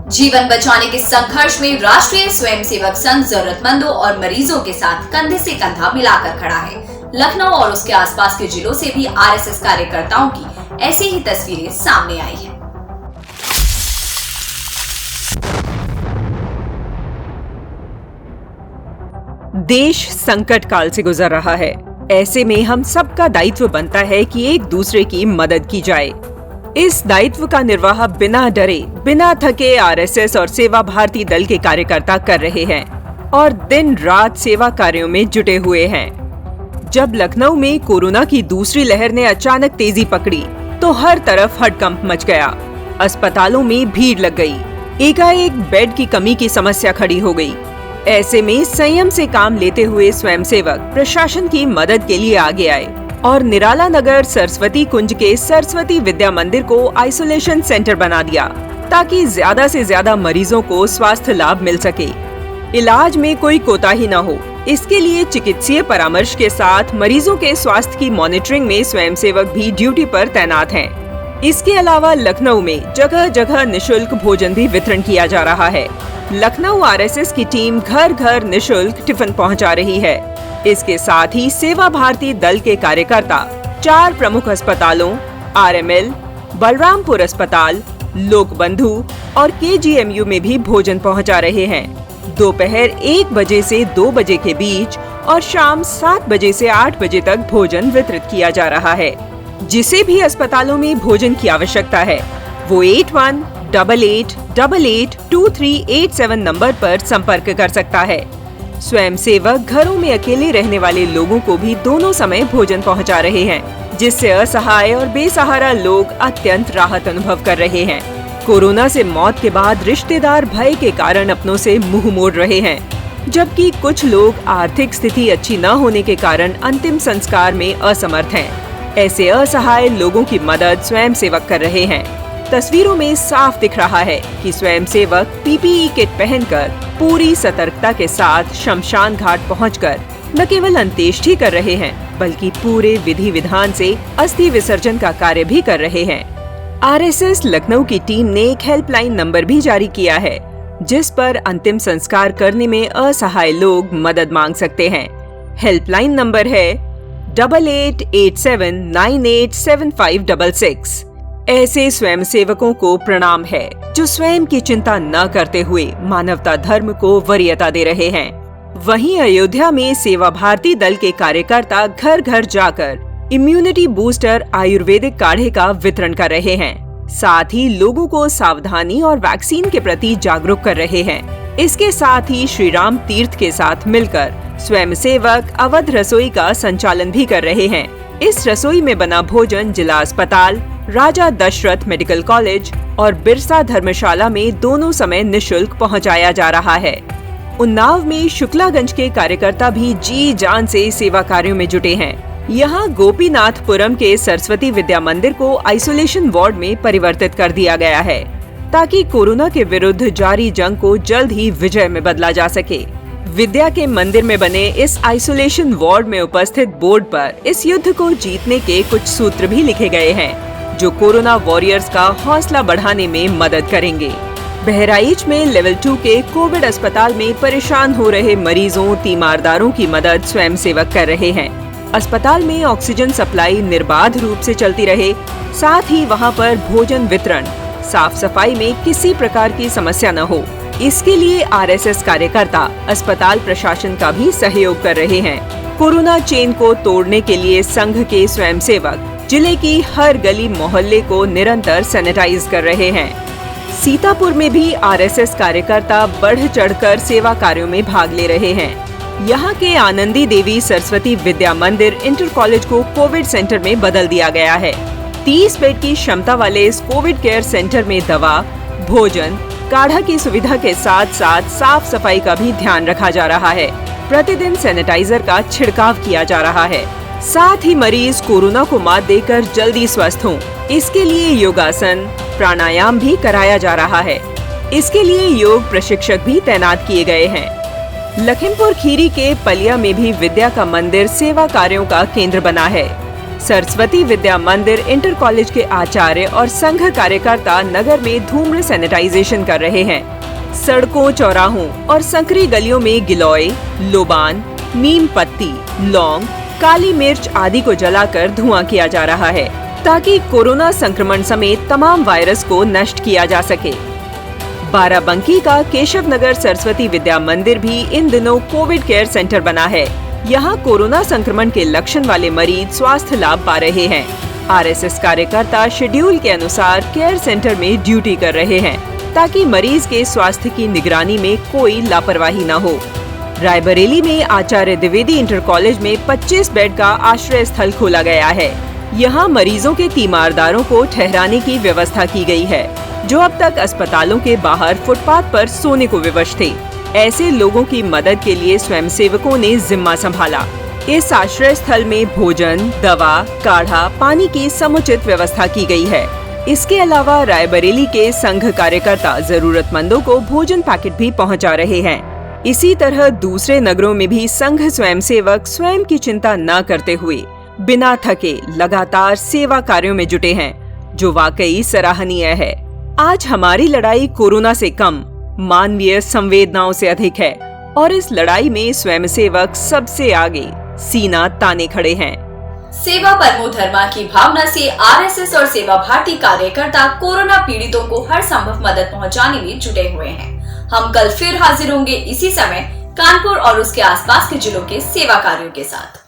जीवन बचाने के संघर्ष में राष्ट्रीय स्वयंसेवक संघ जरूरतमंदों और मरीजों के साथ कंधे से कंधा मिलाकर खड़ा है। लखनऊ और उसके आसपास के जिलों से भी आरएसएस कार्यकर्ताओं की ऐसी ही तस्वीरें सामने आई हैं। देश संकट काल से गुजर रहा है। ऐसे में हम सबका दायित्व बनता है कि एक दूसरे की मदद की जाए। इस दायित्व का निर्वाह बिना डरे, बिना थके आरएसएस और सेवा भारती दल के कार्यकर्ता कर रहे हैं और दिन रात सेवा कार्यों में जुटे हुए हैं। जब लखनऊ में कोरोना की दूसरी लहर ने अचानक तेजी पकड़ी तो हर तरफ हड़कंप मच गया। अस्पतालों में भीड़ लग गई। एकाएक बेड की कमी की समस्या खड़ी हो गई। ऐसे में संयम से काम लेते हुए स्वयंसेवक प्रशासन की मदद के लिए आगे आए और निराला नगर सरस्वती कुंज के सरस्वती विद्या मंदिर को आइसोलेशन सेंटर बना दिया ताकि ज्यादा से ज्यादा मरीजों को स्वास्थ्य लाभ मिल सके। इलाज में कोई कोताही न हो, इसके लिए चिकित्सीय परामर्श के साथ मरीजों के स्वास्थ्य की मॉनिटरिंग में स्वयंसेवक भी ड्यूटी पर तैनात हैं। इसके अलावा लखनऊ में जगह जगह निशुल्क भोजन भी वितरण किया जा रहा है। लखनऊ आरएसएस की टीम घर घर निशुल्क टिफिन पहुंचा रही है। इसके साथ ही सेवा भारती दल के कार्यकर्ता 4 प्रमुख अस्पतालों आरएमएल, बलरामपुर अस्पताल, लोकबंधु और केजीएमयू में भी भोजन पहुंचा रहे हैं। दोपहर 1 बजे से 2 बजे के बीच और शाम 7 बजे से 8 बजे तक भोजन वितरित किया जा रहा है। जिसे भी अस्पतालों में भोजन की आवश्यकता है वो 8188882387 नंबर पर संपर्क कर सकता है। स्वयंसेवक घरों में अकेले रहने वाले लोगों को भी दोनों समय भोजन पहुंचा रहे हैं, जिससे असहाय और बेसहारा लोग अत्यंत राहत अनुभव कर रहे हैं। कोरोना से मौत के बाद रिश्तेदार भय के कारण अपनों से मुंह मोड़ रहे हैं, जबकि कुछ लोग आर्थिक स्थिति अच्छी न होने के कारण अंतिम संस्कार में असमर्थ हैं। ऐसे असहाय लोगों की मदद स्वयंसेवक कर रहे हैं। तस्वीरों में साफ दिख रहा है कि स्वयंसेवक पीपीई किट पहनकर पूरी सतर्कता के साथ शमशान घाट पहुंचकर न केवल अंत्येष्टि कर रहे हैं, बल्कि पूरे विधि विधान से अस्थि विसर्जन का कार्य भी कर रहे हैं। आरएसएस लखनऊ की टीम ने एक हेल्पलाइन नंबर भी जारी किया है, जिस पर अंतिम संस्कार करने में असहाय लोग मदद मांग सकते हैं। हेल्पलाइन नंबर है 8887987566। ऐसे स्वयंसेवकों को प्रणाम है जो स्वयं की चिंता न करते हुए मानवता धर्म को वरीयता दे रहे हैं। वहीं अयोध्या में सेवा भारती दल के कार्यकर्ता घर घर जाकर इम्यूनिटी बूस्टर आयुर्वेदिक काढ़े का वितरण कर रहे हैं। साथ ही लोगों को सावधानी और वैक्सीन के प्रति जागरूक कर रहे हैं। इसके साथ ही श्री राम तीर्थ के साथ मिलकर स्वयंसेवक अवध रसोई का संचालन भी कर रहे हैं। इस रसोई में बना भोजन जिला अस्पताल, राजा दशरथ मेडिकल कॉलेज और बिरसा धर्मशाला में दोनों समय निशुल्क पहुंचाया जा रहा है। उन्नाव में शुक्लागंज के कार्यकर्ता भी जी जान से सेवा कार्यों में जुटे हैं। यहाँ गोपीनाथपुरम के सरस्वती विद्या मंदिर को आइसोलेशन वार्ड में परिवर्तित कर दिया गया है, ताकि कोरोना के विरुद्ध जारी जंग को जल्द ही विजय में बदला जा सके। विद्या के मंदिर में बने इस आइसोलेशन वार्ड में उपस्थित बोर्ड पर इस युद्ध को जीतने के कुछ सूत्र भी लिखे गए हैं, जो कोरोना वॉरियर्स का हौसला बढ़ाने में मदद करेंगे। बहराइच में लेवल 2 के कोविड अस्पताल में परेशान हो रहे मरीजों, तीमारदारों की मदद स्वयंसेवक कर रहे हैं। अस्पताल में ऑक्सीजन सप्लाई निर्बाध रूप से चलती रहे, साथ ही वहां पर भोजन वितरण, साफ सफाई में किसी प्रकार की समस्या न हो, इसके लिए आरएसएस कार्यकर्ता अस्पताल प्रशासन का भी सहयोग कर रहे हैं। कोरोना चेन को तोड़ने के लिए संघ के स्वयंसेवक जिले की हर गली मोहल्ले को निरंतर सैनिटाइज कर रहे हैं। सीतापुर में भी आरएसएस कार्यकर्ता बढ़ चढ़कर सेवा कार्यों में भाग ले रहे हैं। यहाँ के आनंदी देवी सरस्वती विद्या मंदिर इंटर कॉलेज को कोविड सेंटर में बदल दिया गया है। 30 बेड की क्षमता वाले इस कोविड केयर सेंटर में दवा, भोजन, काढ़ा की सुविधा के साथ साथ साफ सफाई का भी ध्यान रखा जा रहा है। प्रतिदिन सैनिटाइजर का छिड़काव किया जा रहा है। साथ ही मरीज कोरोना को मात देकर जल्दी स्वस्थ हों, इसके लिए योगासन, प्राणायाम भी कराया जा रहा है। इसके लिए योग प्रशिक्षक भी तैनात किए गए हैं। लखीमपुर खीरी के पलिया में भी विद्या का मंदिर सेवा कार्यों का केंद्र बना है। सरस्वती विद्या मंदिर इंटर कॉलेज के आचार्य और संघ कार्यकर्ता नगर में धूम्र सैनिटाइजेशन कर रहे हैं। सड़कों, चौराहों और संकरी गलियों में गिलोय, लोबान, नीम पत्ती, लौंग, काली मिर्च आदि को जलाकर धुआं किया जा रहा है ताकि कोरोना संक्रमण समेत तमाम वायरस को नष्ट किया जा सके। बाराबंकी का केशव नगर सरस्वती विद्या मंदिर भी इन दिनों कोविड केयर सेंटर बना है। यहाँ कोरोना संक्रमण के लक्षण वाले मरीज स्वास्थ्य लाभ पा रहे हैं। आरएसएस कार्यकर्ता शेड्यूल के अनुसार केयर सेंटर में ड्यूटी कर रहे हैं ताकि मरीज के स्वास्थ्य की निगरानी में कोई लापरवाही न हो। रायबरेली में आचार्य द्विवेदी इंटर कॉलेज में 25 बेड का आश्रय स्थल खोला गया है। यहाँ मरीजों के तीमारदारों को ठहराने की व्यवस्था की गई है, जो अब तक अस्पतालों के बाहर फुटपाथ पर सोने को विवश थे। ऐसे लोगों की मदद के लिए स्वयंसेवकों ने जिम्मा संभाला। इस आश्रय स्थल में भोजन, दवा, काढ़ा, पानी की समुचित व्यवस्था की गई है। इसके अलावा रायबरेली के संघ कार्यकर्ता जरूरतमंदों को भोजन पैकेट भी पहुंचा रहे हैं। इसी तरह दूसरे नगरों में भी संघ स्वयंसेवक स्वयं की चिंता न करते हुए बिना थके लगातार सेवा कार्यों में जुटे हैं, जो वाकई सराहनीय है। आज हमारी लड़ाई कोरोना से कम, मानवीय संवेदनाओं से अधिक है और इस लड़ाई में स्वयंसेवक सबसे आगे सीना ताने खड़े हैं। सेवा परमो धर्मा की भावना से आरएसएस और सेवा भारती कार्यकर्ता कोरोना पीड़ितों को हर संभव मदद पहुंचाने में जुटे हुए हैं। हम कल फिर हाजिर होंगे इसी समय कानपुर और उसके आसपास के जिलों के सेवा कार्यों के साथ।